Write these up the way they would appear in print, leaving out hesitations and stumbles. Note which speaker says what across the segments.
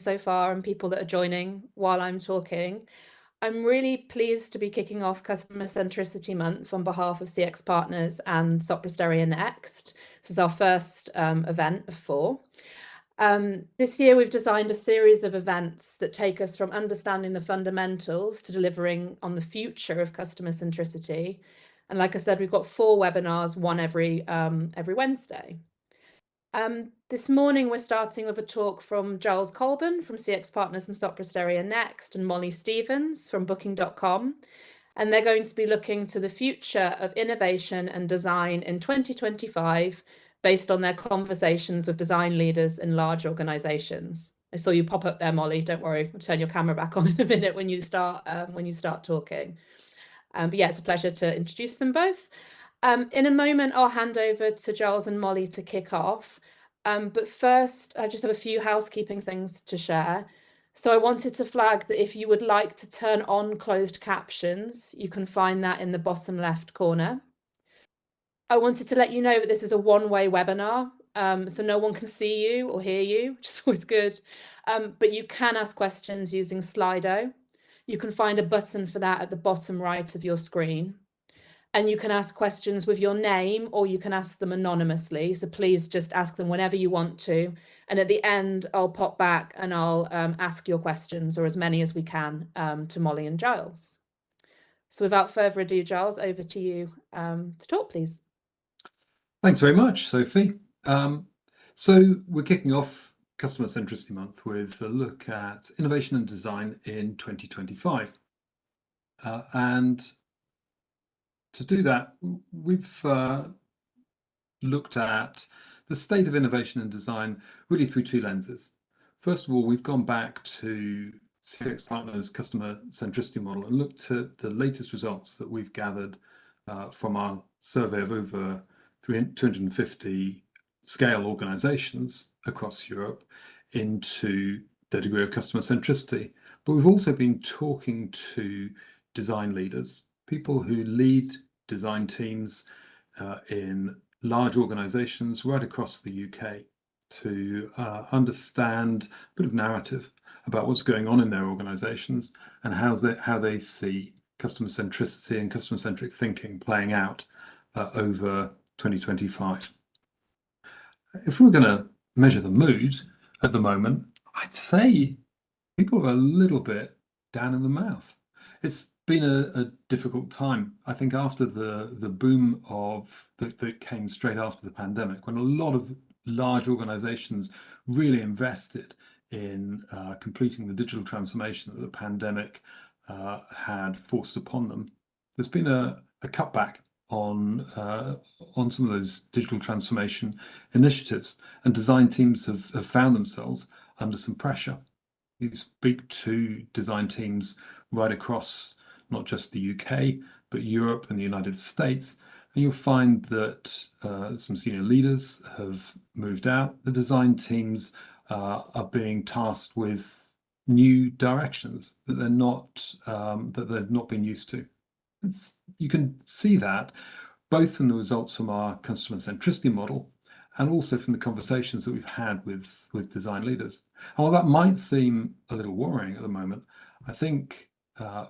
Speaker 1: so far and people that are joining while I'm talking. I'm really pleased to be kicking off Customer Centricity Month on behalf of CX Partners and Soprasteria Next. This is our first event of 4. This year, we've designed a series of events that take us from understanding the fundamentals to delivering on the future of customer centricity. And like I said, we've got 4 webinars, one every Wednesday. This morning, we're starting with a talk from Giles Colburn from CX Partners and Soprasteria Next and Molly Stevens from Booking.com. And they're going to be looking to the future of innovation and design in 2025 based on their conversations with design leaders in large organizations. I saw you pop up there, Molly. Don't worry, I'll turn your camera back on in a minute when you start talking. But yeah, it's a pleasure to introduce them both. In a moment, I'll hand over to Giles and Molly to kick off. But first, I just have a few housekeeping things to share. So I wanted to flag that if you would like to turn on closed captions, you can find that in the bottom left corner. I wanted to let you know that this is a one-way webinar, so no one can see you or hear you, which is always good. But you can ask questions using Slido. You can find a button for that at the bottom right of your screen. And you can ask questions with your name or you can ask them anonymously. So please just ask them whenever you want to. And at the end, I'll pop back and I'll ask your questions, or as many as we can, to Molly and Giles. So without further ado, Giles, over to you to talk, please.
Speaker 2: Thanks very much, Sophie. So we're kicking off Customer Centricity Month with a look at innovation and design in 2025. And to do that, we've looked at the state of innovation and design really through 2 lenses. First of all, we've gone back to CX Partners' customer centricity model and looked at the latest results that we've gathered from our survey of over 250 scale organizations across Europe into the degree of customer centricity. But we've also been talking to design leaders, people who lead design teams in large organizations right across the UK, to understand a bit of narrative about what's going on in their organizations and how they see customer centricity and customer centric thinking playing out over 2025. If we were going to measure the mood at the moment, I'd say people are a little bit down in the mouth. It's been a difficult time. I think after the boom that came straight after the pandemic, when a lot of large organizations really invested in completing the digital transformation that the pandemic had forced upon them, there's been a cutback on some of those digital transformation initiatives, and design teams have found themselves under some pressure. You speak to design teams right across not just the UK, but Europe and the United States, and you'll find that some senior leaders have moved out. The design teams are being tasked with new directions that they've not been used to. You can see that both in the results from our customer centricity model and also from the conversations that we've had with design leaders. And while that might seem a little worrying at the moment, I think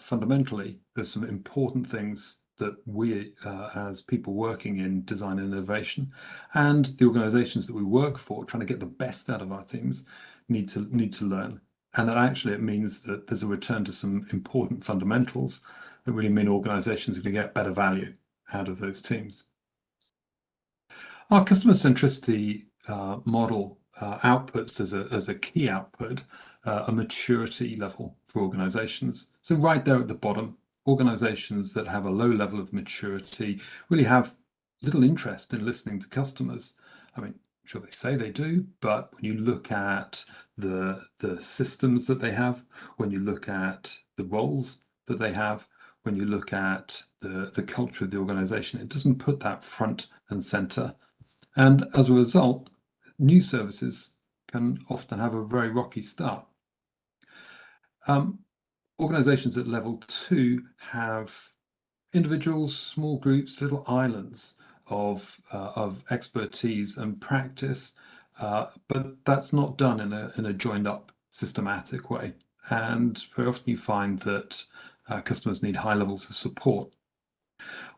Speaker 2: fundamentally there's some important things that we as people working in design and innovation and the organizations that we work for, trying to get the best out of our teams, need to learn. And that actually it means that there's a return to some important fundamentals that really mean organizations are going to get better value out of those teams. Our customer centricity model outputs as a key output a maturity level for organizations. So right there at the bottom, organizations that have a low level of maturity really have little interest in listening to customers. I mean, I'm sure they say they do, but when you look at the systems that they have, when you look at the roles that they have, when you look at the culture of the organization, it doesn't put that front and center. And as a result, new services can often have a very rocky start. Organizations at level 2 have individuals, small groups, little islands of expertise and practice, but that's not done in a joined up systematic way. And very often you find that customers need high levels of support.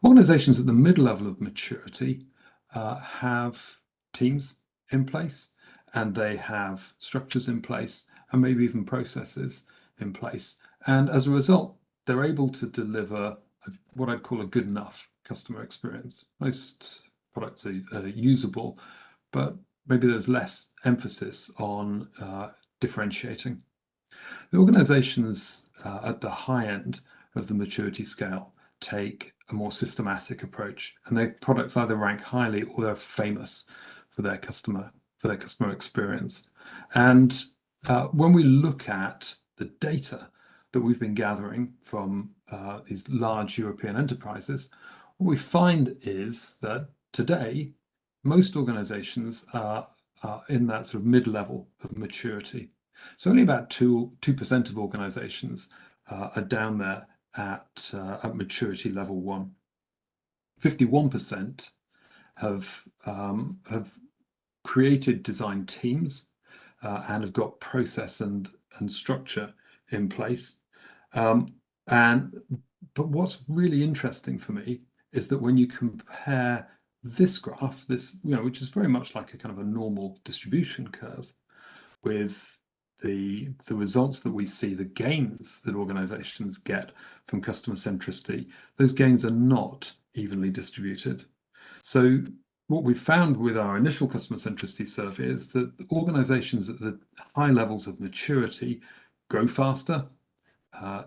Speaker 2: Organizations at the middle level of maturity have teams in place, and they have structures in place, and maybe even processes in place. And as a result, they're able to deliver what I'd call a good enough customer experience. Most products are usable, but maybe there's less emphasis on differentiating. The organizations at the high end of the maturity scale take a more systematic approach, and their products either rank highly or they're famous for their customer experience. And when we look at the data that we've been gathering from these large European enterprises, what we find is that today most organizations are in that sort of mid-level of maturity. So only about 2% of organizations are down there at maturity level 1. 51% have created design teams and have got process and structure in place. But what's really interesting for me is that when you compare this graph, which is very much like a kind of a normal distribution curve, with the results that we see, the gains that organizations get from customer centricity, those gains are not evenly distributed. So what we found with our initial customer centricity survey is that organizations at the high levels of maturity grow faster.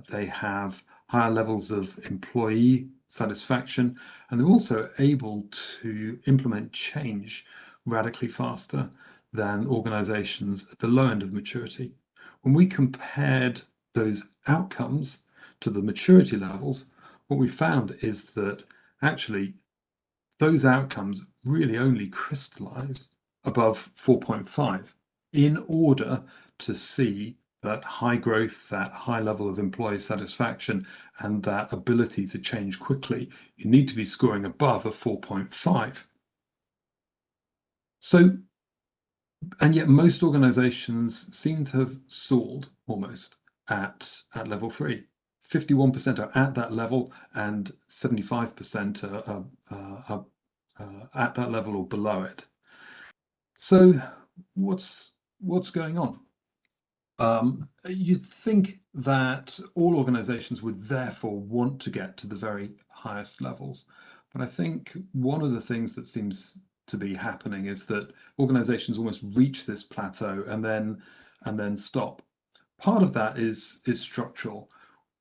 Speaker 2: They have higher levels of employee satisfaction, and they're also able to implement change radically faster than organizations at the low end of maturity. When we compared those outcomes to the maturity levels, what we found is that actually those outcomes really only crystallize above 4.5 in order to see that high growth, that high level of employee satisfaction, and that ability to change quickly. You need to be scoring above a 4.5. So, and yet most organizations seem to have stalled almost at level 3. 51% are at that level, and 75% are at that level or below it. So what's going on? You'd think that all organizations would therefore want to get to the very highest levels. But I think one of the things that seems to be happening is that organizations almost reach this plateau and then stop. Part of that is structural.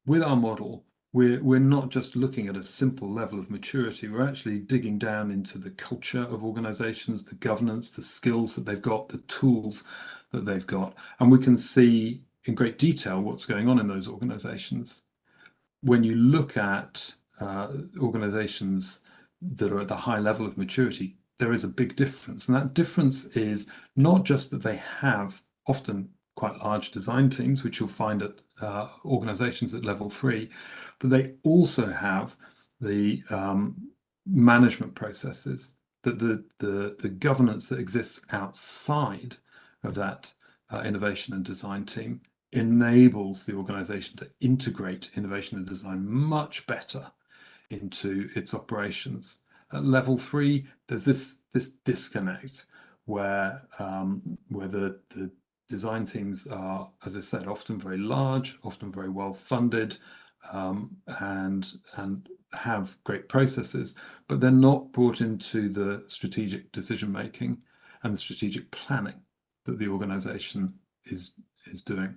Speaker 2: With our model, we're not just looking at a simple level of maturity. We're actually digging down into the culture of organizations, the governance, the skills that they've got, the tools that they've got, and we can see in great detail what's going on in those organizations. When you look at organizations that are at the high level of maturity, there is a big difference, and that difference is not just that they have often quite large design teams, which you'll find at organizations at level 3, but they also have the management processes, that the governance that exists outside of that innovation and design team enables the organization to integrate innovation and design much better into its operations. At level 3, there's this disconnect where the design teams are, as I said, often very large, often very well funded, and have great processes, but they're not brought into the strategic decision making and the strategic planning that the organization is doing.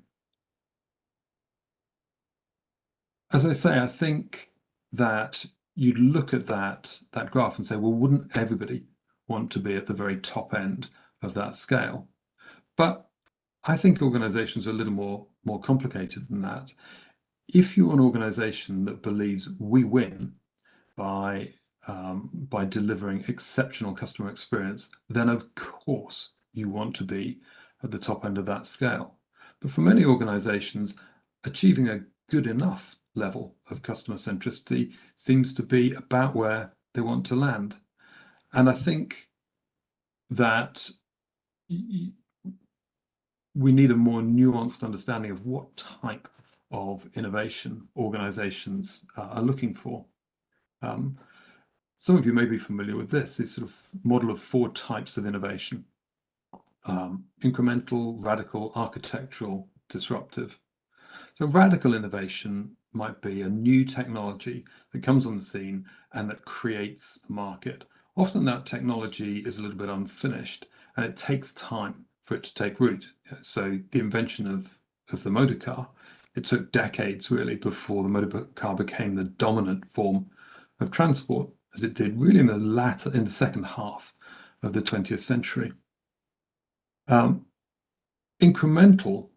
Speaker 2: As I say, I think that you'd look at that graph and say, well, wouldn't everybody want to be at the very top end of that scale? But I think organizations are a little more complicated than that. If you're an organization that believes we win by delivering exceptional customer experience, then of course you want to be at the top end of that scale. But for many organizations, achieving a good enough level of customer centricity seems to be about where they want to land. And I think that we need a more nuanced understanding of what type of innovation organizations are looking for. Some of you may be familiar with this sort of model of 4 types of innovation: incremental, radical, architectural, disruptive. So radical innovation might be a new technology that comes on the scene and that creates a market. Often that technology is a little bit unfinished and it takes time for it to take root. So the invention of the motor car, it took decades really before the motor car became the dominant form of transport, as it did really in the second half of the 20th century. Incremental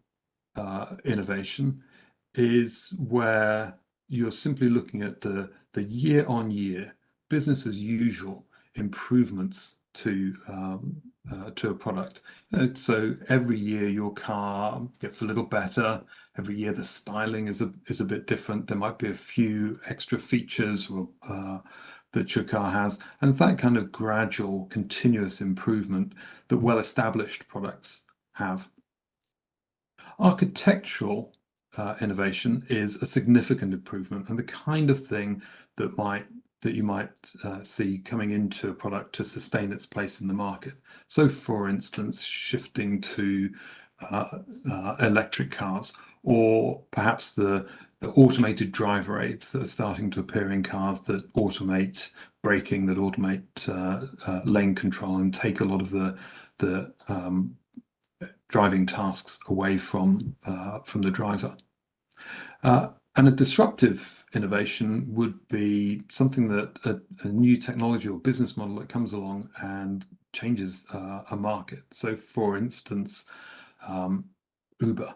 Speaker 2: innovation is where you're simply looking at the year-on-year business as usual improvements to a product. So every year your car gets a little better. Every year the styling is a bit different. There might be a few extra features that your car has, and it's that kind of gradual, continuous improvement that well-established products have. Architectural innovation is a significant improvement and the kind of thing that you might see coming into a product to sustain its place in the market. So, for instance, shifting to electric cars, or perhaps the automated driver aids that are starting to appear in cars that automate braking, that automate lane control, and take a lot of the driving tasks away from the driver. And a disruptive innovation would be something that a new technology or business model that comes along and changes a market. So, for instance, Uber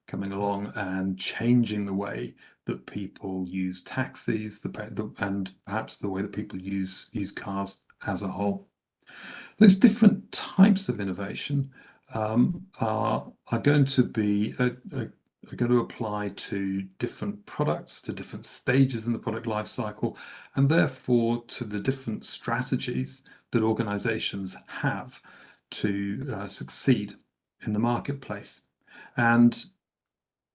Speaker 2: coming along and changing the way that people use taxis, and perhaps the way that people use cars as a whole. Those different types of innovation are going to apply to different products, to different stages in the product life cycle, and therefore to the different strategies that organizations have to succeed in the marketplace. And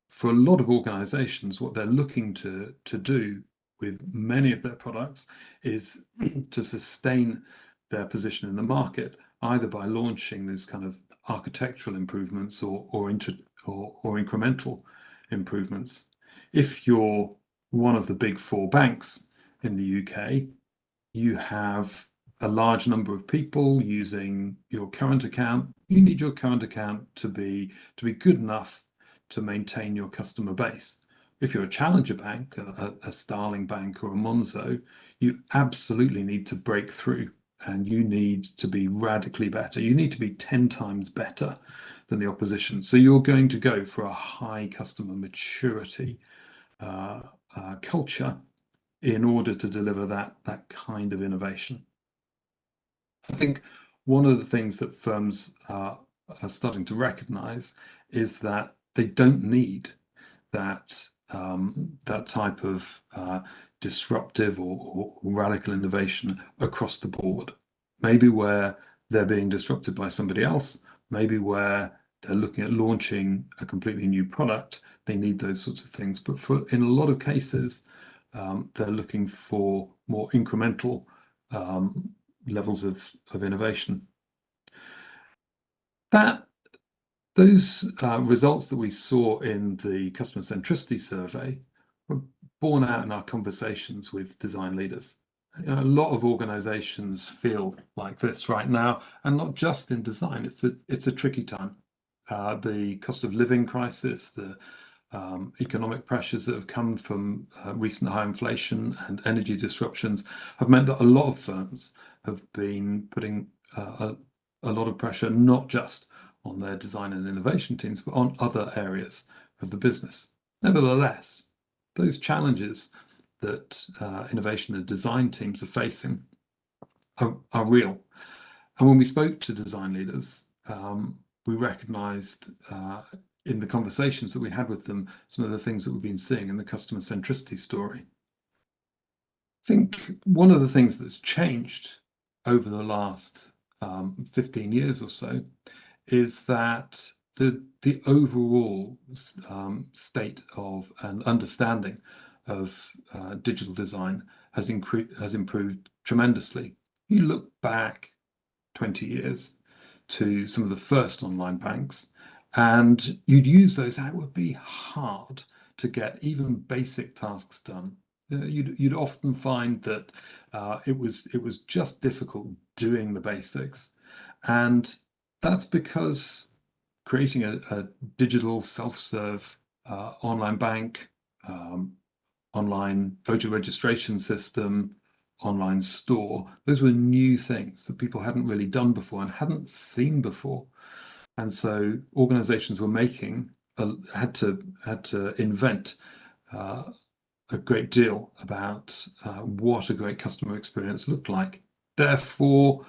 Speaker 2: for a lot of organizations, what they're looking to do with many of their products is to sustain their position in the market, either by launching these kind of architectural improvements or incremental improvements. If you're one of the big 4 banks in the UK, you have a large number of people using your current account. You need your current account to be good enough to maintain your customer base. If you're a challenger bank, a Starling Bank or a Monzo, you absolutely need to break through, and you need to be radically better. You need to be 10 times better than the opposition. So you're going to go for a high customer maturity culture in order to deliver that kind of innovation. I think one of the things that firms are starting to recognize is that they don't need that type of disruptive or radical innovation across the board. Maybe where they're being disrupted by somebody else, maybe where they're looking at launching a completely new product, they need those sorts of things. But in a lot of cases, they're looking for more incremental levels of innovation. Those results that we saw in the customer centricity survey were borne out in our conversations with design leaders. A lot of organizations feel like this right now, and not just in design. It's a tricky time. The cost of living crisis, the economic pressures that have come from recent high inflation and energy disruptions have meant that a lot of firms have been putting a lot of pressure, not just on their design and innovation teams, but on other areas of the business. Nevertheless, those challenges that innovation and design teams are facing are real. And when we spoke to design leaders, we recognized in the conversations that we had with them some of the things that we've been seeing in the customer centricity story. I think one of the things that's changed over the last 15 years or so is that the overall state of and understanding of digital design has improved tremendously. You look back 20 years to some of the first online banks, and you'd use those, and it would be hard to get even basic tasks done. You'd often find that it was just difficult doing the basics, and that's because creating a digital self-serve online bank, online voter registration system, online store, those were new things that people hadn't really done before and hadn't seen before. And so organizations were had to invent a great deal about what a great customer experience looked like. Therefore,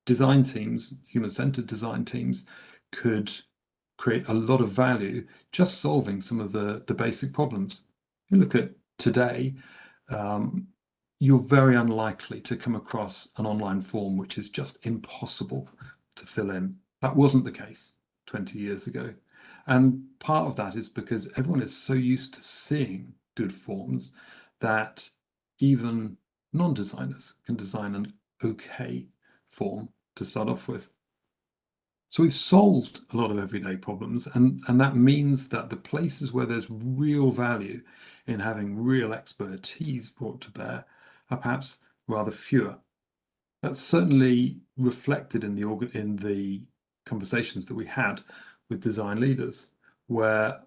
Speaker 2: design teams, human-centered design teams, could create a lot of value just solving some of the basic problems. You look at today, you're very unlikely to come across an online form which is just impossible to fill in. That wasn't the case 20 years ago. And part of that is because everyone is so used to seeing good forms that even non-designers can design an okay form to start off with. So we've solved a lot of everyday problems, and that means that the places where there's real value in having real expertise brought to bear are perhaps rather fewer. That's certainly reflected in the conversations that we had with design leaders, where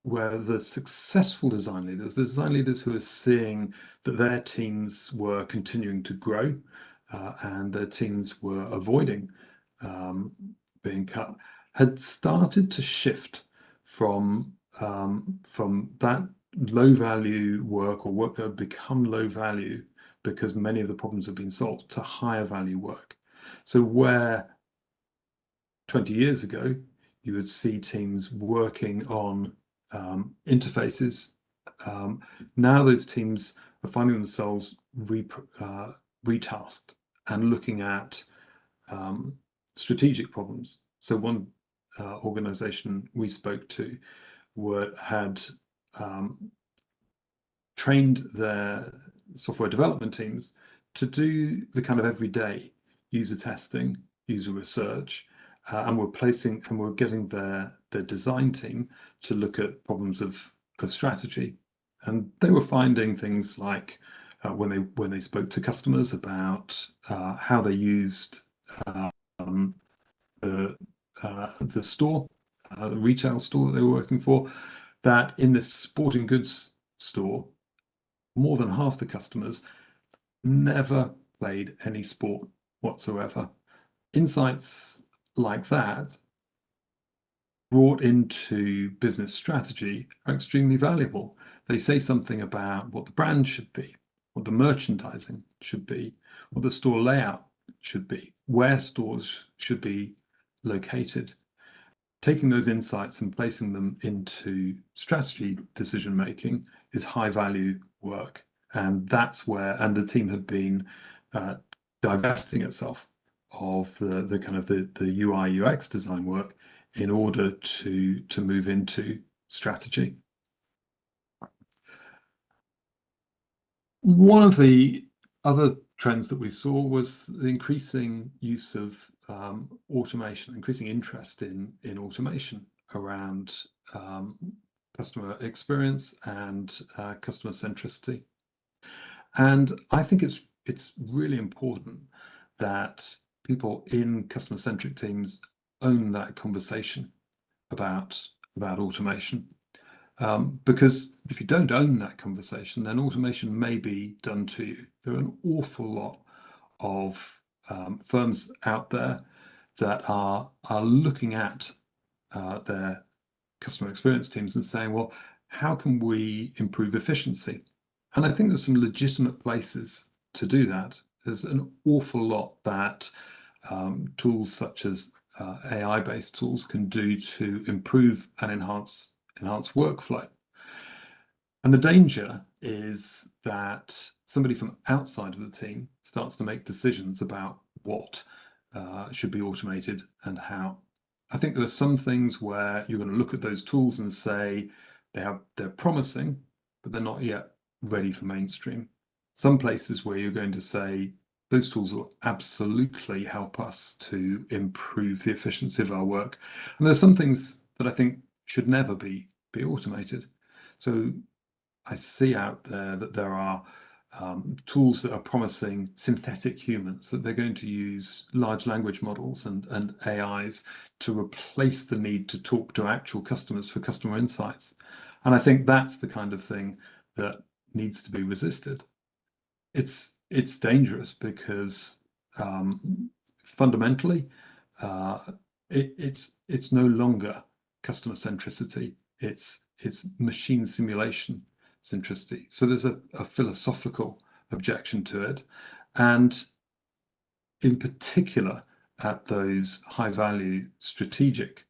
Speaker 2: the successful design leaders, the design leaders who are seeing that their teams were continuing to grow and their teams were avoiding being cut, had started to shift from that low value work, or work that had become low value because many of the problems have been solved, to higher value work. So where 20 years ago you would see teams working on interfaces, now those teams are finding themselves retasked and looking at strategic problems. So one organization we spoke to had trained their software development teams to do the kind of everyday user testing, user research, and we're getting their design team to look at problems of strategy. And they were finding things like when they spoke to customers about how they used the store, the retail store that they were working for, that in this sporting goods store, more than half the customers never played any sport whatsoever. Insights like that brought into business strategy are extremely valuable. They say something about what the brand should be, what the merchandising should be, what the store layout should be, where stores should be located. Taking those insights and placing them into strategy decision making is high value work, and that's where the team had been divesting itself of the kind of the UI UX design work in order to move into strategy. One of the other trends that we saw was the increasing use of automation, increasing interest in automation around customer experience and customer centricity. And I think it's really important that people in customer centric teams own that conversation about automation. Because if you don't own that conversation, then automation may be done to you. There are an awful lot of firms out there that are looking at their customer experience teams and saying, well, how can we improve efficiency? And I think there's some legitimate places to do that. There's an awful lot that tools such as AI-based tools can do to improve and enhance workflow. And the danger is that somebody from outside of the team starts to make decisions about what should be automated and how. I think there are some things where you're going to look at those tools and say they're promising, but they're not yet ready for mainstream. Some places where you're going to say those tools will absolutely help us to improve the efficiency of our work. And there's some things that I think should never be automated. So I see out there that there are tools that are promising synthetic humans, that they're going to use large language models and AIs to replace the need to talk to actual customers for customer insights. And I think that's the kind of thing that needs to be resisted. It's dangerous because fundamentally it's no longer customer centricity. It's machine simulation centricity. So there's a philosophical objection to it, and in particular at those high value strategic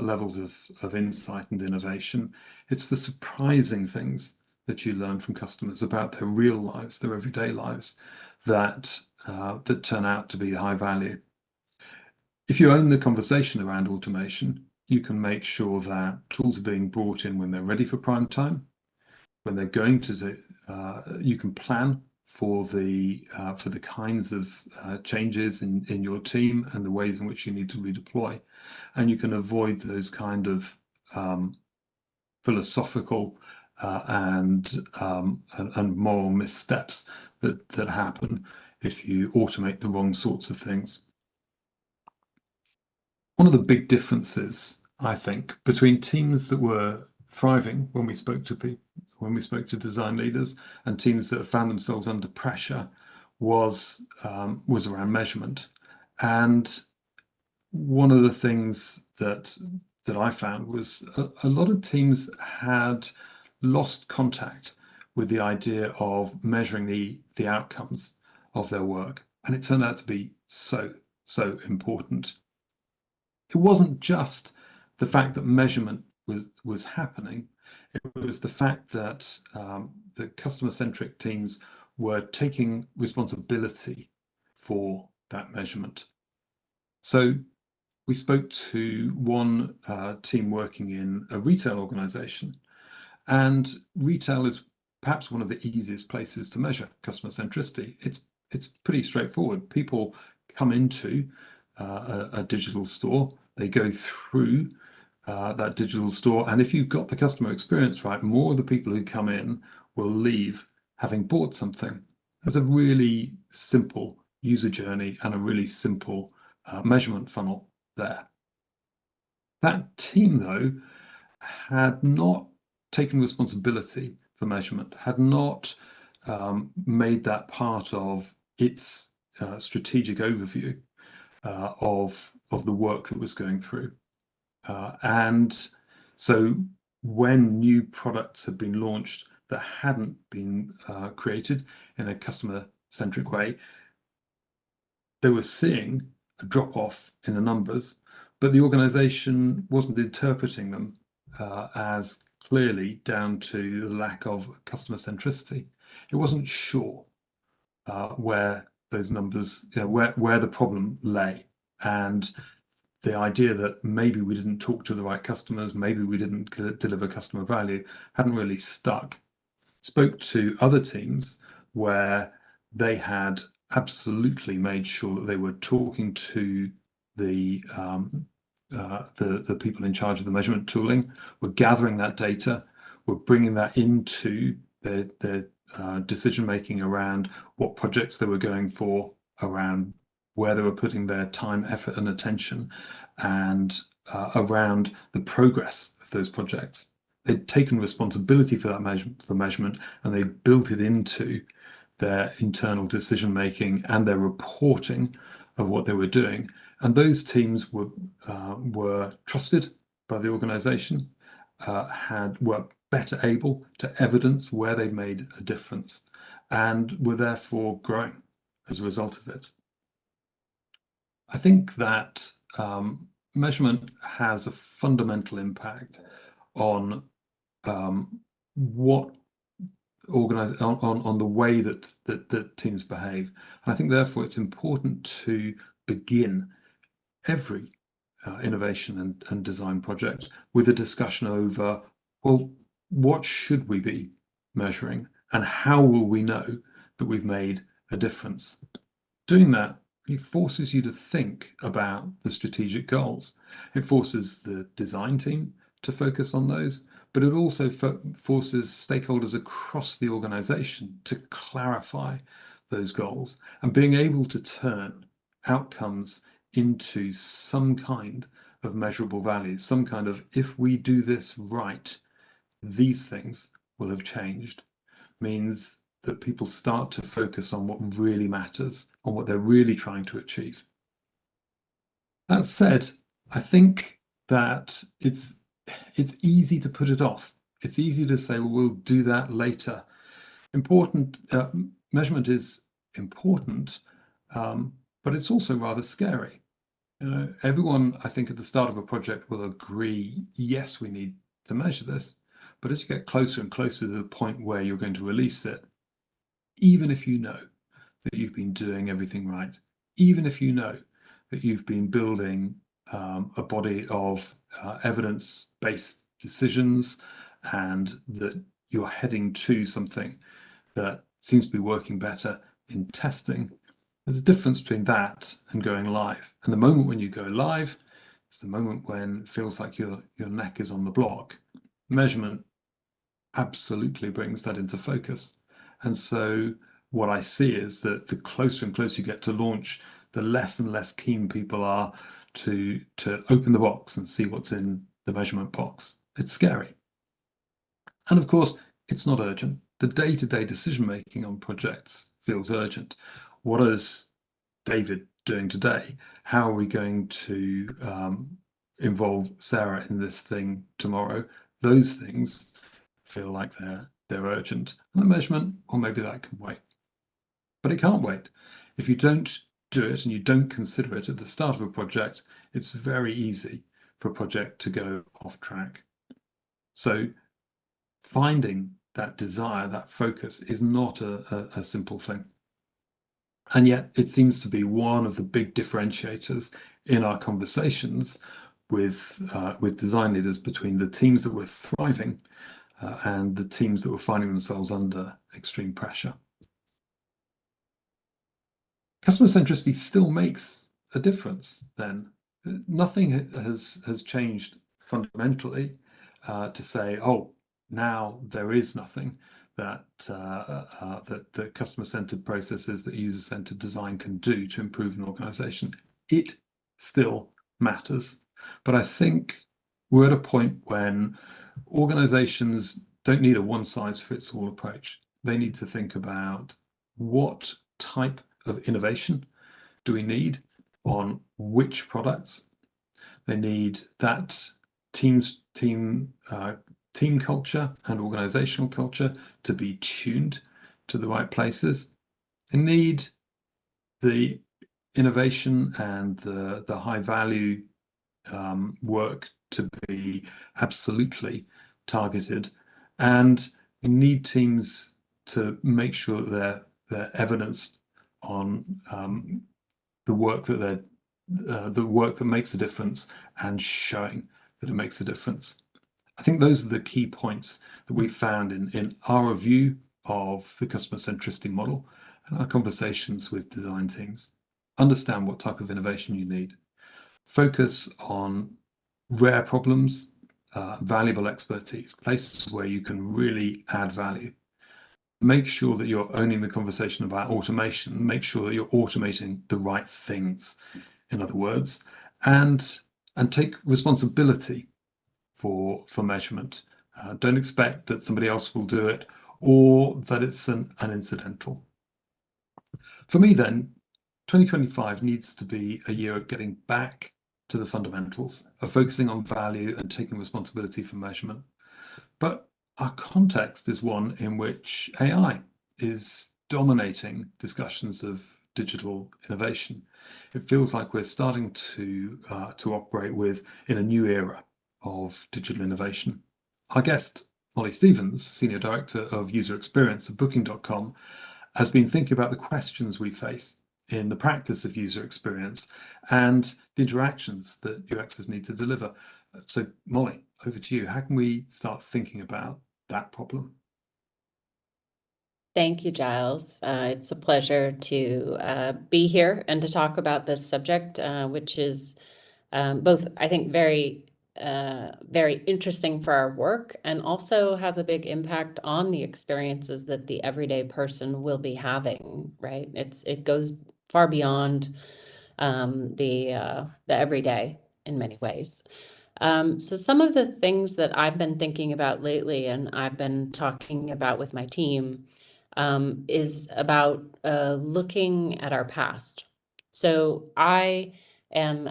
Speaker 2: levels of insight and innovation, it's the surprising things that you learn from customers about their real lives, their everyday lives, that that turn out to be high value. If you own the conversation around automation, you can make sure that tools are being brought in when they're ready for prime time, when they're going to do, you can plan for the kinds of changes in your team and the ways in which you need to redeploy, and you can avoid those kind of philosophical and moral missteps that happen if you automate the wrong sorts of things. One of the big differences, I think, between teams that were thriving when we spoke to design leaders and teams that have found themselves under pressure was around measurement. And one of the things that I found was a lot of teams had lost contact with the idea of measuring the outcomes of their work, and it turned out to be so important. It wasn't just the fact that measurement was happening. It was the fact that the customer-centric teams were taking responsibility for that measurement. So we spoke to one team working in a retail organization, and retail is perhaps one of the easiest places to measure customer centricity. It's pretty straightforward. People come into a digital store, they go through that digital store, and if you've got the customer experience right, more of the people who come in will leave having bought something. There's a really simple user journey and a really simple measurement funnel there. That team, though, had not taken responsibility for measurement, had not made that part of its strategic overview of the work that was going through. And so when new products had been launched that hadn't been created in a customer-centric way, they were seeing a drop-off in the numbers, but the organization wasn't interpreting them as clearly down to the lack of customer centricity. It wasn't sure where those numbers, where the problem lay. And the idea that maybe we didn't talk to the right customers, maybe we didn't deliver customer value, hadn't really stuck. Spoke to other teams where they had absolutely made sure that they were talking to the people in charge of the measurement tooling, were gathering that data, were bringing that into their decision making around what projects they were going for, around where they were putting their time, effort, and attention, and around the progress of those projects. They'd taken responsibility for that measurement, and they built it into their internal decision making and their reporting of what they were doing. And those teams were trusted by the organization, were better able to evidence where they made a difference, and were therefore growing as a result of it. I think that measurement has a fundamental impact on what on the way that teams behave. And I think therefore it's important to begin every innovation and design project with a discussion over, well, what should we be measuring and how will we know that we've made a difference? Doing that, it forces you to think about the strategic goals. It forces the design team to focus on those, but it also forces stakeholders across the organization to clarify those goals and being able to turn outcomes into some kind of measurable values, some kind of, if we do this right, these things will have changed, means that people start to focus on what really matters, on what they're really trying to achieve. That said, I think that it's easy to put it off. It's easy to say, well, we'll do that later. Measurement is important, but it's also rather scary. Everyone, I think, at the start of a project will agree, yes, we need to measure this. But as you get closer and closer to the point where you're going to release it, even if you know that you've been doing everything right, even if you know that you've been building a body of evidence-based decisions and that you're heading to something that seems to be working better in testing, there's a difference between that and going live. And the moment when you go live, it's the moment when it feels like your neck is on the block. Measurement absolutely brings that into focus. And so what I see is that the closer and closer you get to launch, the less and less keen people are to open the box and see what's in the measurement box. It's scary. And of course, it's not urgent. The day-to-day decision-making on projects feels urgent. What is David doing today? How are we going to involve Sarah in this thing tomorrow? Those things feel like they're urgent. And the measurement, or maybe that can wait. But it can't wait. If you don't do it and you don't consider it at the start of a project, it's very easy for a project to go off track. So finding that desire, that focus, is not a simple thing. And yet it seems to be one of the big differentiators in our conversations with design leaders between the teams that were thriving and the teams that were finding themselves under extreme pressure. Customer centricity still makes a difference then. Nothing has changed fundamentally to say, oh, now there is nothing that that customer-centered processes, that user-centered design can do to improve an organization. It still matters. But I think we're at a point when organizations don't need a one-size-fits-all approach. They need to think about what type of innovation do we need on which products. They need that team culture and organizational culture to be tuned to the right places. They need the innovation and the high value work to be absolutely targeted, and we need teams to make sure that they're evidenced on the work that makes a difference and showing that it makes a difference. I think those are the key points that we found in our review of the customer centricity model and our conversations with design teams. Understand what type of innovation you need. Focus on rare problems, valuable expertise, places where you can really add value. Make sure that you're owning the conversation about automation. Make sure that you're automating the right things, in other words, and take responsibility for measurement. Don't expect that somebody else will do it or that it's an incidental. For me then, 2025 needs to be a year of getting back to the fundamentals, of focusing on value and taking responsibility for measurement. But our context is one in which AI is dominating discussions of digital innovation. It feels like we're starting to operate in a new era of digital innovation. Our guest, Molly Stevens, Senior Director of User Experience at Booking.com, has been thinking about the questions we face in the practice of user experience and the interactions that UXs need to deliver. So Molly, over to you. How can we start thinking about that problem?
Speaker 3: Thank you, Giles. It's a pleasure to be here and to talk about this subject, which is both, I think, very interesting for our work, and also has a big impact on the experiences that the everyday person will be having, right? It goes far beyond the everyday in many ways. So some of the things that I've been thinking about lately, and I've been talking about with my team, is about looking at our past. So I am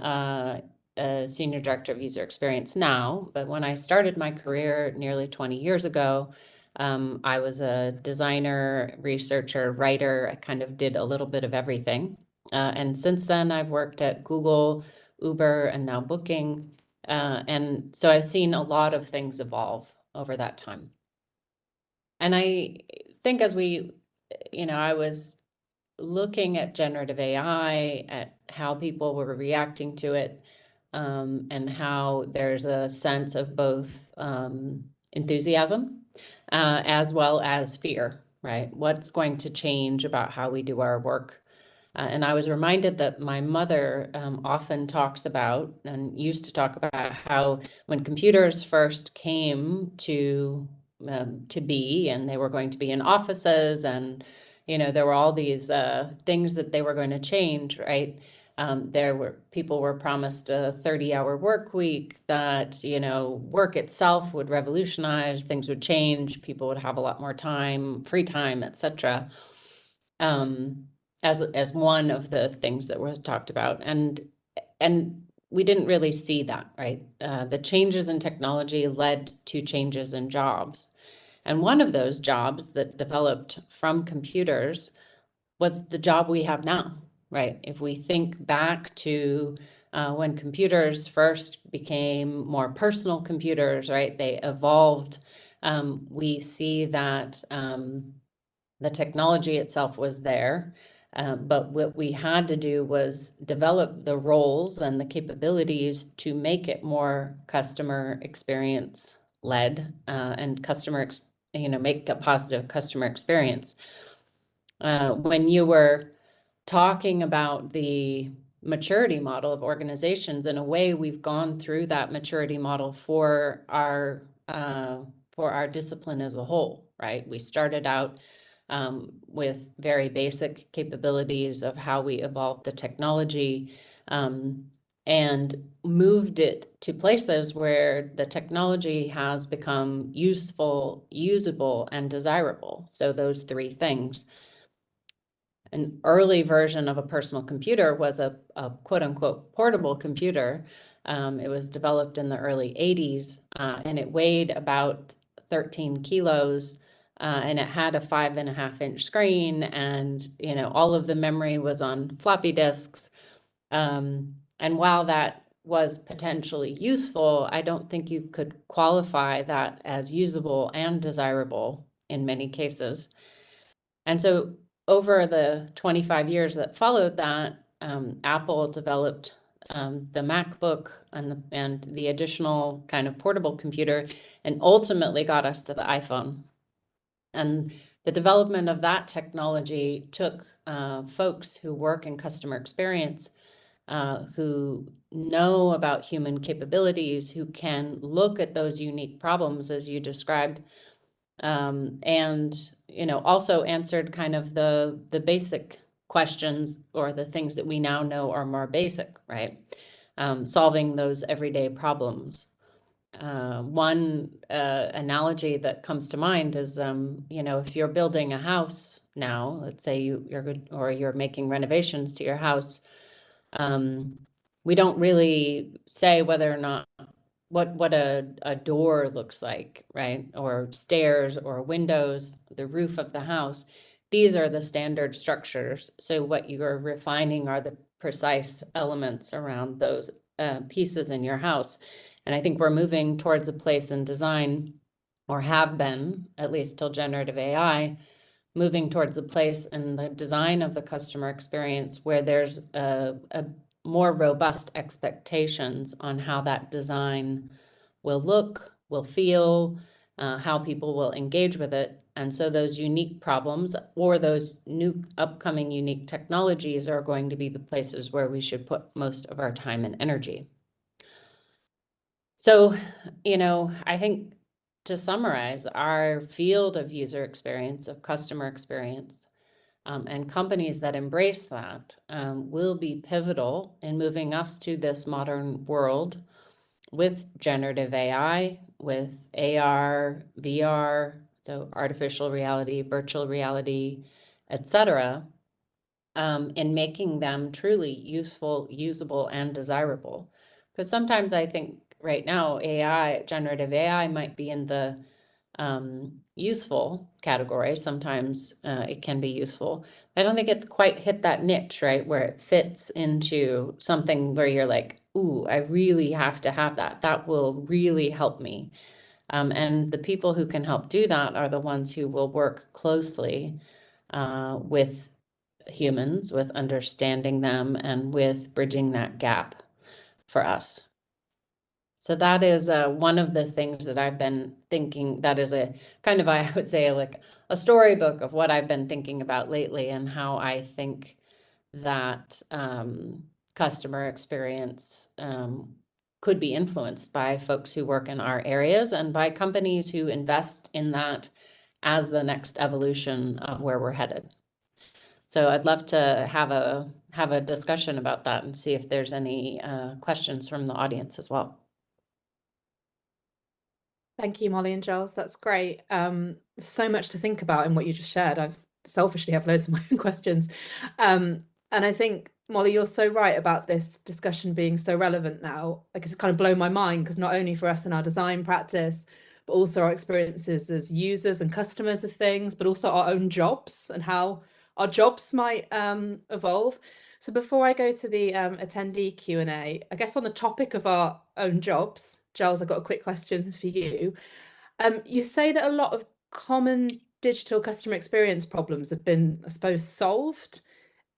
Speaker 3: a senior director of user experience now, but when I started my career nearly 20 years ago, I was a designer, researcher, writer. I kind of did a little bit of everything. And since then, I've worked at Google, Uber, and now Booking. And so I've seen a lot of things evolve over that time. And I think as I was looking at generative AI, at how people were reacting to it, and how there's a sense of both enthusiasm as well as fear, right? What's going to change about how we do our work? And I was reminded that my mother often talks about and used to talk about how when computers first came to be, and they were going to be in offices, and there were all these things that they were going to change, right? People were promised a 30-hour work week, that work itself would revolutionize, things would change, people would have a lot more time, free time, etc. As one of the things that was talked about, and we didn't really see that, right? The changes in technology led to changes in jobs. And one of those jobs that developed from computers was the job we have now, right? If we think back to when computers first became more personal computers, right? They evolved. We see that the technology itself was there, but what we had to do was develop the roles and the capabilities to make it more customer experience led, and make a positive customer experience. When you were talking about the maturity model of organizations, in a way, we've gone through that maturity model for our discipline as a whole, right? We started out with very basic capabilities of how we evolved the technology, and moved it to places where the technology has become useful, usable, and desirable. So those three things. An early version of a personal computer was a quote unquote portable computer. It was developed in the early 80s, and it weighed about 13 kilos. And it had a 5.5-inch screen, and all of the memory was on floppy disks. And while that was potentially useful, I don't think you could qualify that as usable and desirable in many cases. And so over the 25 years that followed that, Apple developed the MacBook and the additional kind of portable computer, and ultimately got us to the iPhone. And the development of that technology took folks who work in customer experience, who know about human capabilities, who can look at those unique problems as you described, and also answered kind of the basic questions, or the things that we now know are more basic, right? Solving those everyday problems. One analogy that comes to mind is, if you're building a house now, let's say you're making renovations to your house, we don't really say whether or not what a door looks like, right? Or stairs or windows, the roof of the house. These are the standard structures. So what you are refining are the precise elements around those pieces in your house. And I think we're moving towards a place in design, or have been, at least till generative AI, moving towards a place in the design of the customer experience where there's a more robust expectations on how that design will look, will feel, how people will engage with it. And so those unique problems or those new upcoming unique technologies are going to be the places where we should put most of our time and energy. So, I think to summarize, our field of user experience, of customer experience, and companies that embrace that will be pivotal in moving us to this modern world with generative AI, with AR, VR, so artificial reality, virtual reality, etc., in making them truly useful, usable, and desirable. Because sometimes I think right now generative AI might be in the useful category. Sometimes it can be useful. I don't think it's quite hit that niche, right? Where it fits into something where you're like, ooh, I really have to have that. That will really help me. And the people who can help do that are the ones who will work closely with humans, with understanding them and with bridging that gap for us. So that is one of the things that I've been thinking. That is a kind of, I would say, like a storybook of what I've been thinking about lately and how I think that customer experience could be influenced by folks who work in our areas and by companies who invest in that as the next evolution of where we're headed. So I'd love to have a discussion about that and see if there's any questions from the audience as well.
Speaker 1: Thank you, Molly and Giles. That's great. So much to think about in what you just shared. I've selfishly have loads of my own questions. And I think, Molly, you're so right about this discussion being so relevant now. I guess it's kind of blown my mind because not only for us in our design practice, but also our experiences as users and customers of things, but also our own jobs and how our jobs might evolve. So before I go to the attendee Q&A, I guess on the topic of our own jobs, Giles, I've got a quick question for you. You say that a lot of common digital customer experience problems have been, I suppose, solved.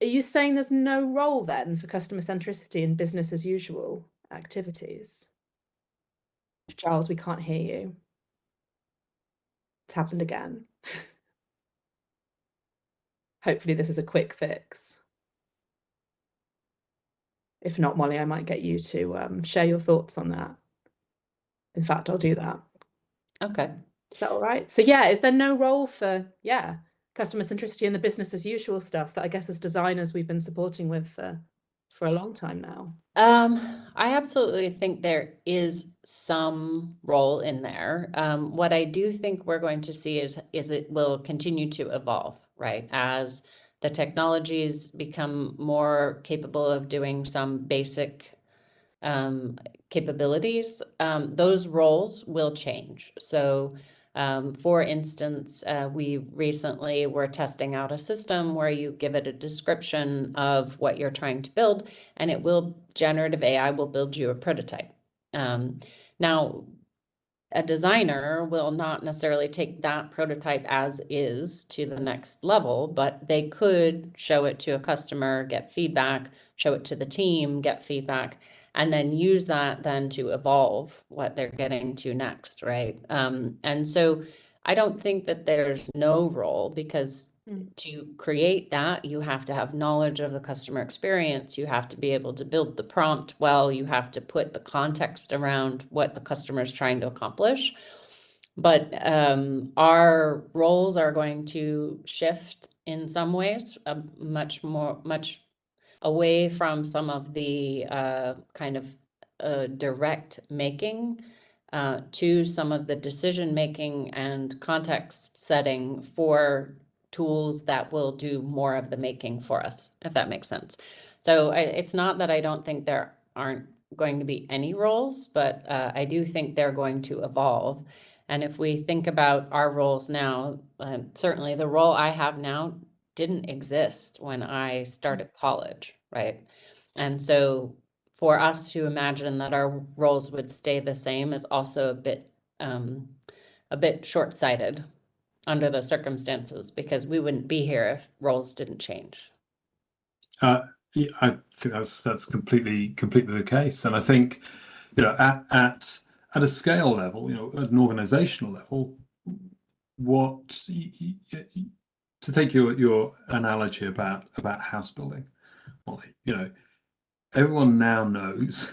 Speaker 1: Are you saying there's no role then for customer centricity in business as usual activities? Giles, we can't hear you. It's happened again. Hopefully this is a quick fix. If not, Molly, I might get you to share your thoughts on that. In fact, I'll do that.
Speaker 3: Okay.
Speaker 1: Is that all right? So yeah, is there no role for, customer centricity and the business as usual stuff that I guess as designers we've been supporting with for a long time now?
Speaker 3: I absolutely think there is some role in there. What I do think we're going to see is it will continue to evolve, right? As the technologies become more capable of doing some basic capabilities, those roles will change. So for instance, we recently were testing out a system where you give it a description of what you're trying to build, and generative AI will build you a prototype. Now, a designer will not necessarily take that prototype as is to the next level, but they could show it to a customer, get feedback, show it to the team, get feedback, and then use that then to evolve what they're getting to next, right? And so I don't think that there's no role, because to create that, you have to have knowledge of the customer experience. You have to be able to build the prompt well. You have to put the context around what the customer is trying to accomplish. But our roles are going to shift in some ways, much away from some of the kind of direct making to some of the decision making and context setting for tools that will do more of the making for us, if that makes sense. So it's not that I don't think there aren't going to be any roles, but I do think they're going to evolve. And if we think about our roles now, certainly the role I have now didn't exist when I started college, right? And so for us to imagine that our roles would stay the same is also a bit short-sighted. under the circumstances, because we wouldn't be here if roles didn't change.
Speaker 2: Yeah, I think that's completely the case, and I think, you know, at a scale level, you know, at an organizational level, what to take your analogy about house building, Molly, you know, everyone now knows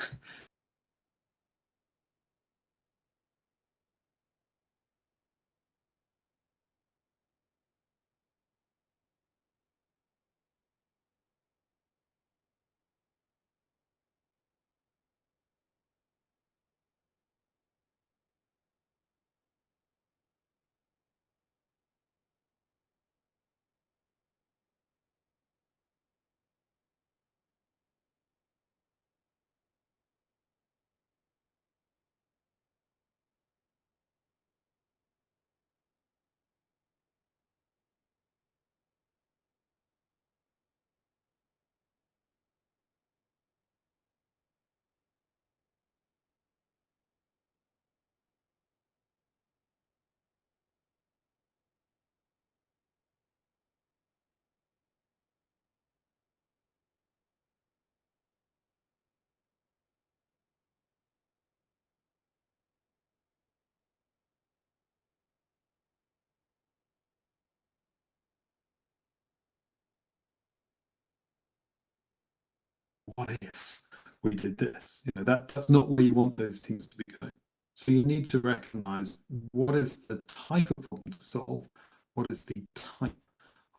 Speaker 2: what if we did this? You know, that's not where you want those teams to be going. So you need to recognize what is the type of problem to solve, what is the type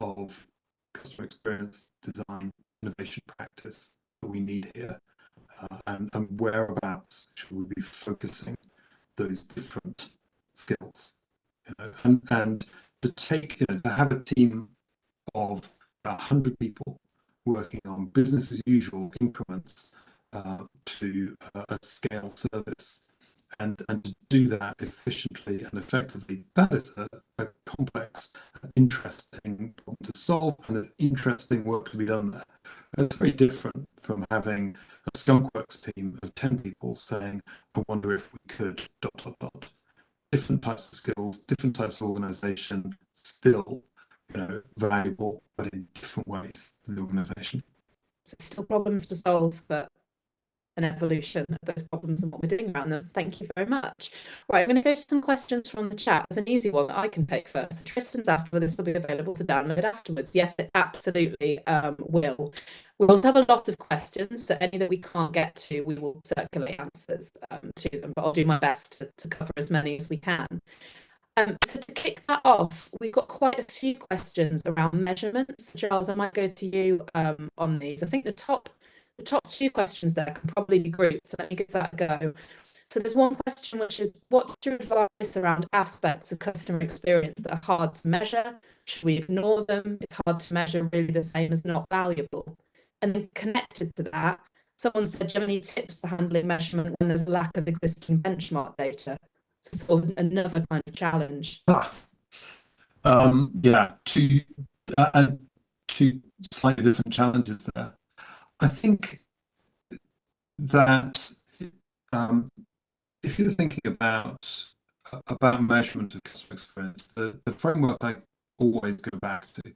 Speaker 2: of customer experience design innovation practice that we need here, and whereabouts should we be focusing those different skills, you know, and to take, you know, to have a team of 100 people working on business as usual increments to a scale service, and to do that efficiently and effectively, that is a complex, interesting problem to solve, and there's interesting work to be done there. And it's very different from having a skunkworks team of 10 people saying, I wonder if we could ... Different types of skills, different types of organization, still, you know, valuable, but in different ways to the organization.
Speaker 1: So still problems to solve, but an evolution of those problems and what we're doing around them. Thank you very much. Right, I'm going to go to some questions from the chat. There's an easy one that I can take first. So Tristan's asked whether this will be available to download afterwards. Yes, it absolutely will. We also have a lot of questions, so any that we can't get to, we will circulate answers to them, but I'll do my best to cover as many as we can. So to kick that off, we've got quite a few questions around measurements. Giles, I might go to you on these. I think the top two questions there can probably be grouped, so let me give that a go. So there's one question which is, what's your advice around aspects of customer experience that are hard to measure? Should we ignore them? It's hard to measure, really the same as not valuable. And then connected to that, someone said, do you have any tips for handling measurement when there's a lack of existing benchmark data? So sort of another kind of challenge.
Speaker 2: Yeah, two slightly different challenges there. I think that if you're thinking about measurement of customer experience, the framework I always go back to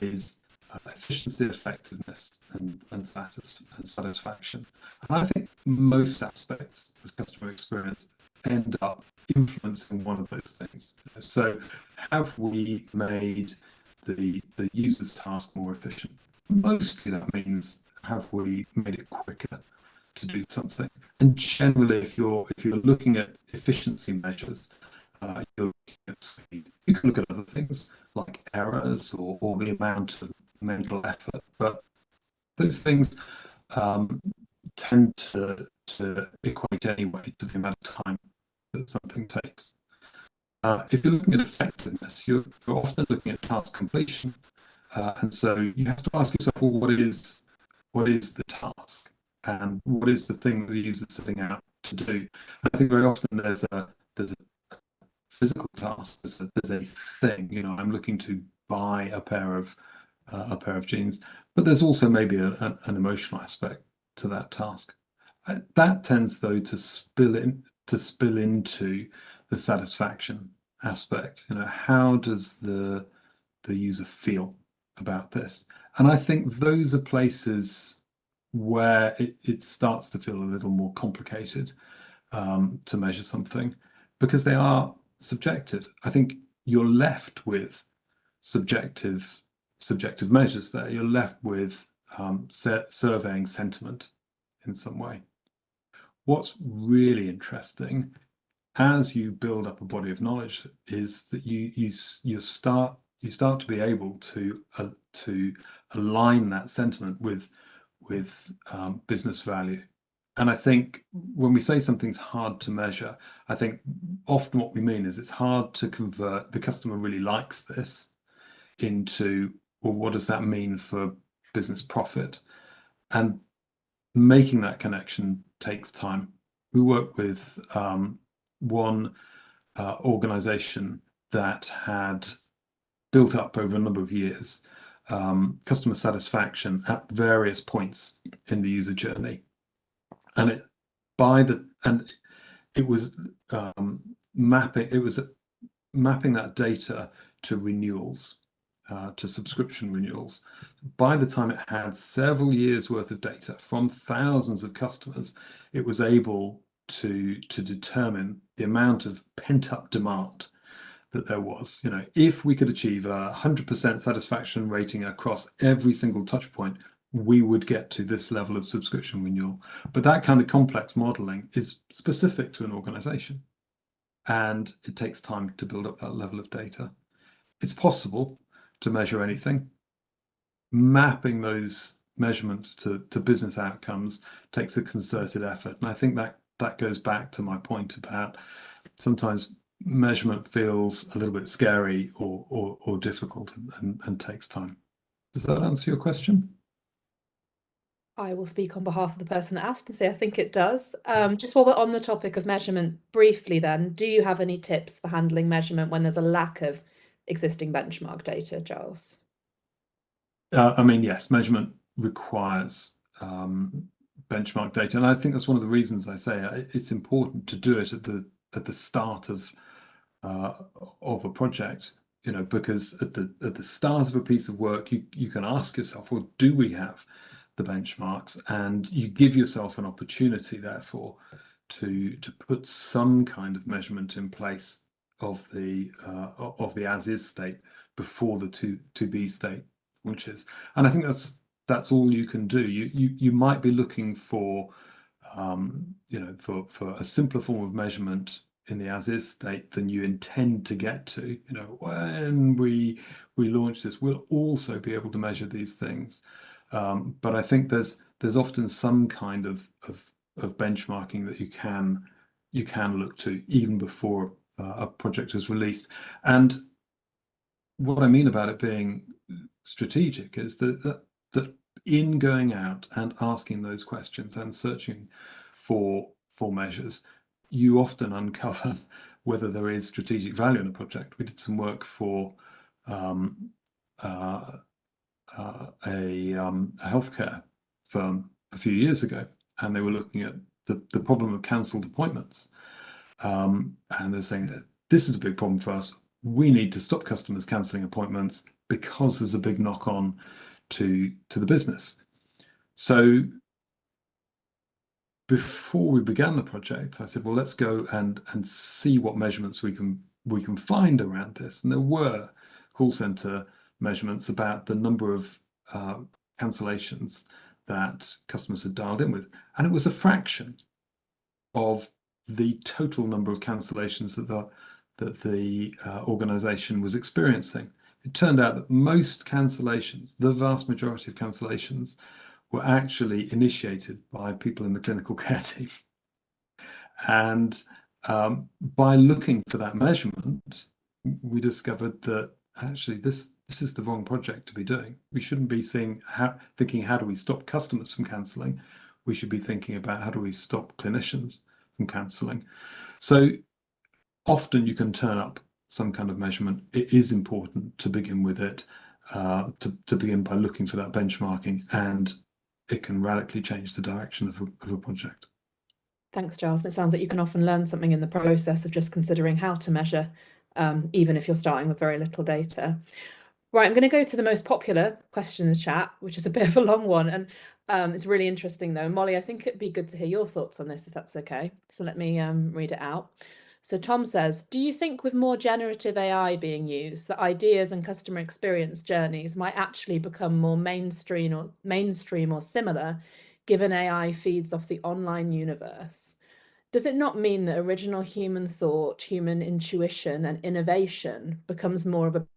Speaker 2: is efficiency, effectiveness, and satisfaction. And I think most aspects of customer experience end up influencing one of those things. So have we made the user's task more efficient? Mostly that means, have we made it quicker to do something? And generally, if you're looking at efficiency measures, you're looking at speed. You can look at other things like errors or the amount of mental effort, but those things tend to equate anyway to the amount of time that something takes. If you're looking at effectiveness, you're often looking at task completion, and so you have to ask yourself, well, what is the task, and what is the thing that the user is setting out to do? And I think very often there's a physical task, there's a thing. You know, I'm looking to buy a pair of jeans, but there's also maybe an emotional aspect to that task. That tends, though, to spill into the satisfaction aspect. How does the user feel about this? And I think those are places where it starts to feel a little more complicated to measure something, because they are subjective. I think you're left with subjective measures there. You're left with surveying sentiment in some way. What's really interesting as you build up a body of knowledge is that you start to be able to align that sentiment with business value. And I think when we say something's hard to measure, I think often what we mean is it's hard to convert the customer really likes this into, well, what does that mean for business profit? And making that connection takes time. We work with one organization that had built up over a number of years customer satisfaction at various points in the user journey, and it was mapping that data to renewals, to subscription renewals. By the time it had several years worth of data from thousands of customers, it was able to determine the amount of pent-up demand that there was. If we could achieve 100% satisfaction rating across every single touch point, we would get to this level of subscription renewal. But that kind of complex modeling is specific to an organization, and it takes time to build up that level of data. It's possible to measure anything. Mapping those measurements to business outcomes takes a concerted effort. And I think that goes back to my point about sometimes measurement feels a little bit scary or difficult and takes time. Does that answer your question?
Speaker 1: I will speak on behalf of the person that asked and say I think it does. Just while we're on the topic of measurement, briefly then, do you have any tips for handling measurement when there's a lack of existing benchmark data, Giles?
Speaker 2: Yes, measurement requires benchmark data, and I think that's one of the reasons I say it's important to do it at the start of a project. Because at the start of a piece of work, you can ask yourself, well, do we have the benchmarks? And you give yourself an opportunity, therefore, to put some kind of measurement in place of the as-is state before the to-be state launches. And I think that's all you can do. You might be looking for for a simpler form of measurement in the as-is state than you intend to get to. When we launch this, we'll also be able to measure these things. But I think there's often some kind of benchmarking that you can look to even before a project is released. And what I mean about it being strategic is that in going out and asking those questions and searching for measures, you often uncover whether there is strategic value in a project. We did some work for a healthcare firm a few years ago, and they were looking at the problem of cancelled appointments, and they're saying that this is a big problem for us. We need to stop customers cancelling appointments because there's a big knock-on to the business. So before we began the project, I said, well, let's go and see what measurements we can find around this. And there were call center measurements about the number of cancellations that customers had dialed in with, and it was a fraction of the total number of cancellations that the organization was experiencing. It turned out that most cancellations, the vast majority of cancellations, were actually initiated by people in the clinical care team. And by looking for that measurement, we discovered that actually this is the wrong project to be doing. We shouldn't be thinking how do we stop customers from cancelling. We should be thinking about how do we stop clinicians from cancelling. So often you can turn up some kind of measurement. It is important to begin with it, to begin by looking for that benchmarking, and it can radically change the direction of a project.
Speaker 1: Thanks, Giles. And it sounds like you can often learn something in the process of just considering how to measure even if you're starting with very little data. Right, I'm going to go to the most popular question in the chat, which is a bit of a long one, and it's really interesting though. Molly, I think it'd be good to hear your thoughts on this, if that's okay. So let me read it out. So Tom says, do you think with more generative AI being used, that ideas and customer experience journeys might actually become more mainstream or similar, given AI feeds off the online universe? Does it not mean that original human thought, human intuition, and innovation becomes more of a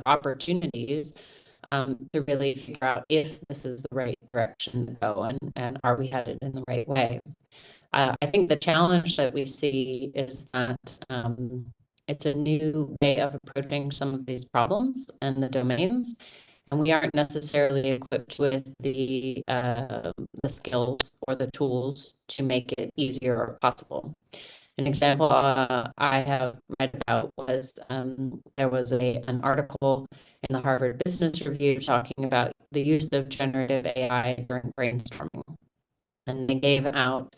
Speaker 3: opportunities to really figure out if this is the right direction to go and are we headed in the right way. I think the challenge that we see is that it's a new way of approaching some of these problems and the domains, and we aren't necessarily equipped with the skills or the tools to make it easier or possible. An example I have read about was there was an article in the Harvard Business Review talking about the use of generative AI during brainstorming. And they gave out,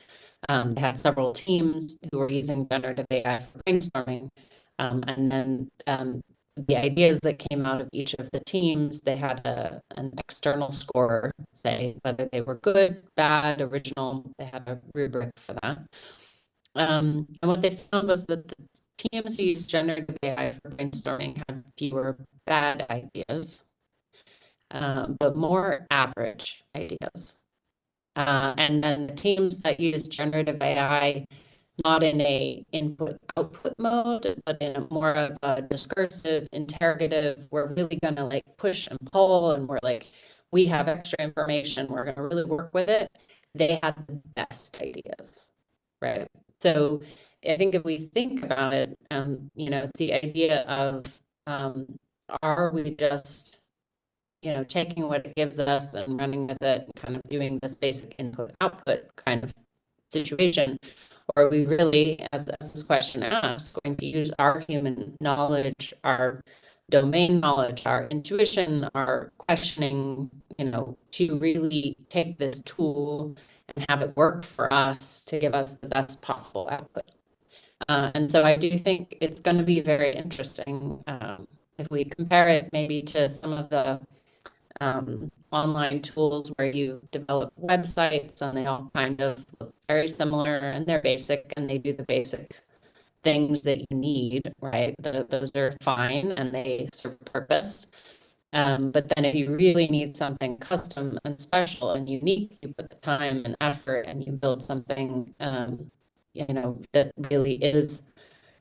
Speaker 3: they had several teams who were using generative AI for brainstorming. And then the ideas that came out of each of the teams, they had an external score, say whether they were good, bad, original, they had a rubric for that. And what they found was that the teams who used generative AI for brainstorming had fewer bad ideas, but more average ideas. And then the teams that use generative AI, not in a input-output mode, but in a more of a discursive, interrogative, we're really going to like push and pull, and we're like, we have extra information, we're going to really work with it. They had the best ideas, right? So I think if we think about it, it's the idea of, are we just, taking what it gives us and running with it, and kind of doing this basic input-output kind of situation? Or are we really, as this question asks, going to use our human knowledge, our domain knowledge, our intuition, our questioning, to really take this tool and have it work for us to give us the best possible output? And so I do think it's going to be very interesting if we compare it maybe to some of the online tools where you develop websites and they all kind of look very similar and they're basic and they do the basic things that you need, right? Those are fine and they serve a purpose. But then if you really need something custom and special and unique, you put the time and effort and you build something, that really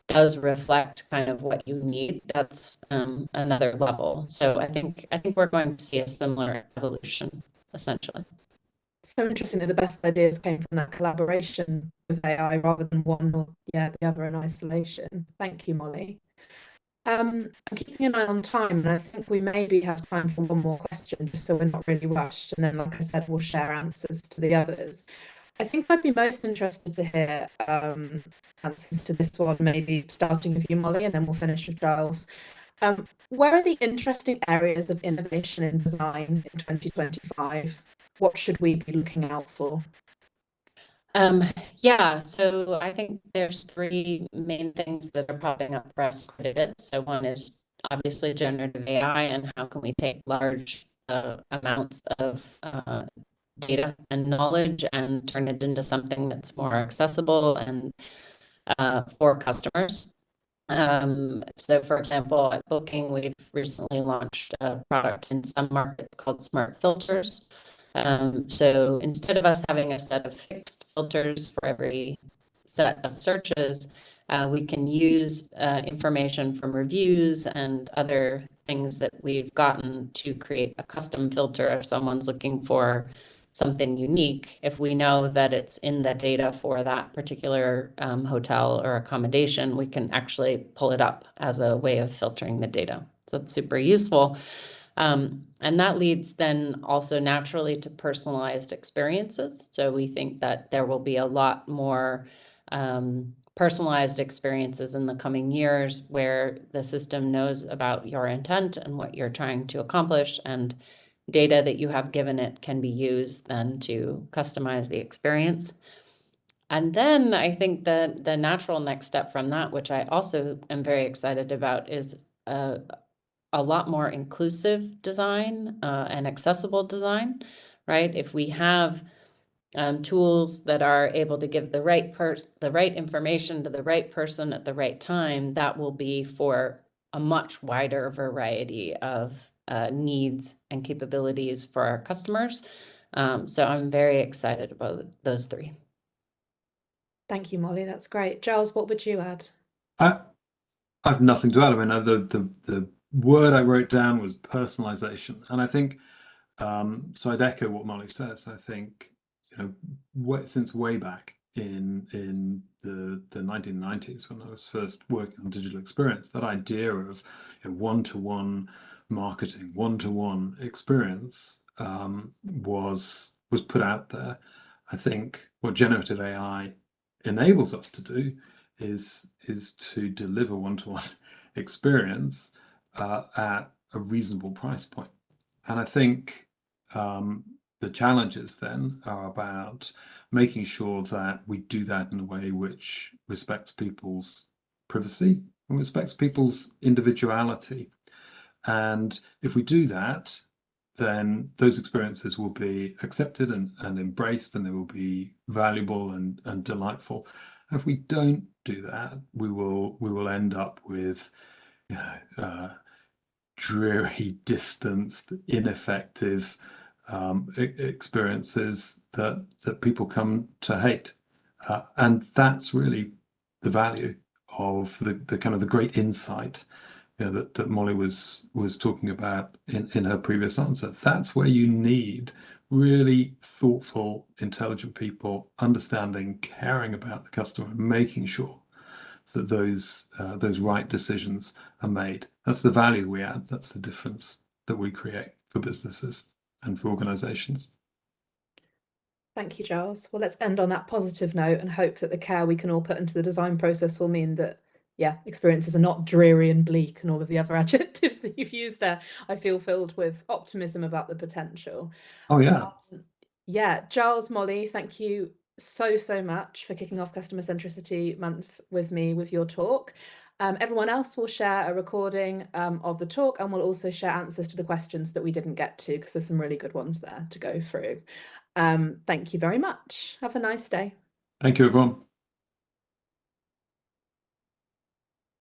Speaker 3: does reflect kind of what you need. That's another level. So I think we're going to see a similar evolution, essentially.
Speaker 1: So interesting that the best ideas came from that collaboration with AI rather than one or the other in isolation. Thank you, Molly. I'm keeping an eye on time, and I think we maybe have time for one more question, just so we're not really rushed. And then, like I said, we'll share answers to the others. I think I'd be most interested to hear answers to this one, maybe starting with you, Molly, and then we'll finish with Giles. Where are the interesting areas of innovation in design in 2025? What should we be looking out for?
Speaker 3: So I think there's three main things that are popping up for us quite a bit. So one is obviously generative AI and how can we take large amounts of data and knowledge and turn it into something that's more accessible and for customers. So for example, at Booking, we've recently launched a product in some markets called Smart Filters. So instead of us having a set of fixed filters for every set of searches, We can use information from reviews and other things that we've gotten to create a custom filter if someone's looking for something unique. If we know that it's in the data for that particular hotel or accommodation, we can actually pull it up as a way of filtering the data. So it's super useful. And that leads then also naturally to personalized experiences. So we think that there will be a lot more personalized experiences in the coming years where the system knows about your intent and what you're trying to accomplish, and data that you have given it can be used then to customize the experience. And then I think that the natural next step from that, which I also am very excited about, is a lot more inclusive design and accessible design, right? If we have tools that are able to give the right information to the right person at the right time, that will be for a much wider variety of needs and capabilities for our customers. So I'm very excited about those three.
Speaker 1: Thank you, Molly. That's great. Giles, what would you add?
Speaker 2: I have nothing to add. I mean, the word I wrote down was personalization, and I think so. I'd echo what Molly says. I think, you know, since way back in the 1990s, when I was first working on digital experience, that idea of, you know, one-to-one marketing, one-to-one experience was put out there. I think what generative AI enables us to do is to deliver one-to-one experience at a reasonable price point. And I think the challenges then are about making sure that we do that in a way which respects people's privacy and respects people's individuality. And if we do that, then those experiences will be accepted and embraced, and they will be valuable and delightful. And if we don't do that, we will end up with, you know, dreary, distanced, ineffective experiences that people come to hate, and that's really the value of the kind of the great insight, you know, that Molly was talking about in her previous answer. That's where you need really thoughtful, intelligent people understanding, caring about the customer, making sure that those right decisions are made. That's the value we add. That's the difference that we create for businesses and for organizations.
Speaker 1: Thank you, Giles. Well, let's end on that positive note and hope that the care we can all put into the design process will mean that, yeah, experiences are not dreary and bleak and all of the other adjectives that you've used there. I feel filled with optimism about the potential.
Speaker 2: Oh, yeah.
Speaker 1: Yeah, Giles, Molly, thank you so much for kicking off Customer Centricity Month with me with your talk. Everyone else will share a recording of the talk, and we'll also share answers to the questions that we didn't get to, because there's some really good ones there to go through. Thank you very much. Have a nice day.
Speaker 2: Thank you, everyone.